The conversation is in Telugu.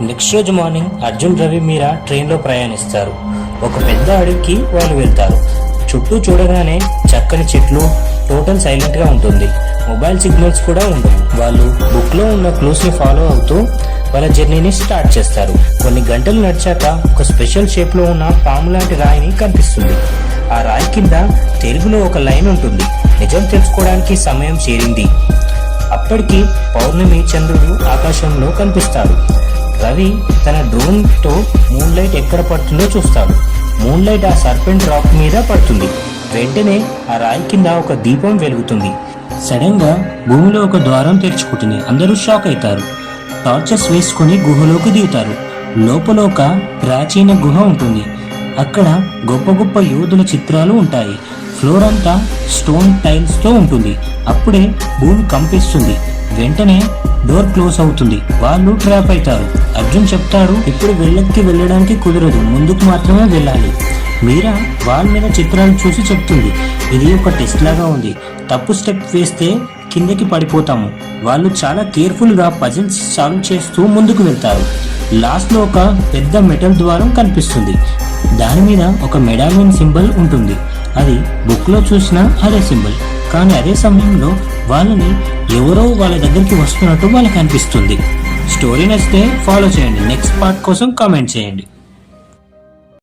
నెక్స్ట్ రోజు మార్నింగ్ అర్జున్, రవి, మీరా ట్రైన్లో ప్రయాణిస్తారు. ఒక పెద్ద అడవికి వాళ్ళు వెళ్తారు. చుట్టూ చూడగానే చక్కని చెట్లు, టోటల్ సైలెంట్ గా ఉంటుంది. మొబైల్ సిగ్నల్స్ కూడా ఉండవు. వాళ్ళు బుక్ లో ఉన్న క్లూస్ ని ఫాలో అవుతూ వాళ్ళ జర్నీని స్టార్ట్ చేస్తారు. కొన్ని గంటలు నడిచాక ఒక స్పెషల్ షేప్ లో ఉన్న పాము లాంటి రాయిని కనిపిస్తుంది. ఆ రాయి కింద తెలుగులో ఒక లైన్ ఉంటుంది, నిజం తెలుసుకోవడానికి సమయం చేరింది. అప్పటికి పౌర్ణమి చంద్రుడు ఆకాశంలో కనిపిస్తాడు. రవి తన డ్రోన్ తో మూన్ లైట్ ఎక్కడ పడుతుందో చూస్తాడు. మూన్ లైట్ ఆ సర్పెంట్ రాక్ మీద పడుతుంది. వెంటనే ఆ రాయి కింద ఒక దీపం వెలుగుతుంది. సడన్ గా భూమిలో ఒక ద్వారం తెరుచుకుంటుంది. అందరూ షాక్ అవుతారు. టార్చర్స్ వేసుకుని గుహలోకి దిగుతారు. లోపల ఒక ప్రాచీన గుహ ఉంటుంది. అక్కడ గొప్ప గొప్ప యోధుల చిత్రాలు ఉంటాయి. ఫ్లోర్ అంతా స్టోన్ టైల్స్ తో ఉంటుంది. అప్పుడే భూమి కంపిస్తుంది. వెంటనే డోర్ క్లోజ్ అవుతుంది. వాళ్ళు ట్రాప్ అవుతారు. అర్జున్ చెప్తాడు, ఇప్పుడు వెళ్ళడానికి కుదరదు, ముందుకు మాత్రమే వెళ్ళాలి. మీరా వాళ్ళ మీద చిత్రాలు చూసి చెప్తుంది, ఇది ఒక టెస్ట్ లాగా ఉంది, తప్పు స్టెప్ వేస్తే కిందకి పడిపోతాము. వాళ్ళు చాలా కేర్ఫుల్ గా పజిల్స్ సాల్వ్ చేస్తూ ముందుకు వెళ్తారు. లాస్ట్ లో ఒక పెద్ద మెటల్ ద్వారం కనిపిస్తుంది. దాని మీద ఒక మెడాలియన్ సింబల్ ఉంటుంది. అది బుక్ లో చూసిన అదే సింబల్, కానీ అదే సమయంలో వాళ్ళని ఎవరో వాళ్ళ దగ్గరికి వస్తున్నట్టు వాళ్ళకి అనిపిస్తుంది. స్టోరీ నచ్చితే ఫాలో చేయండి. నెక్స్ట్ పార్ట్ కోసం కామెంట్ చేయండి.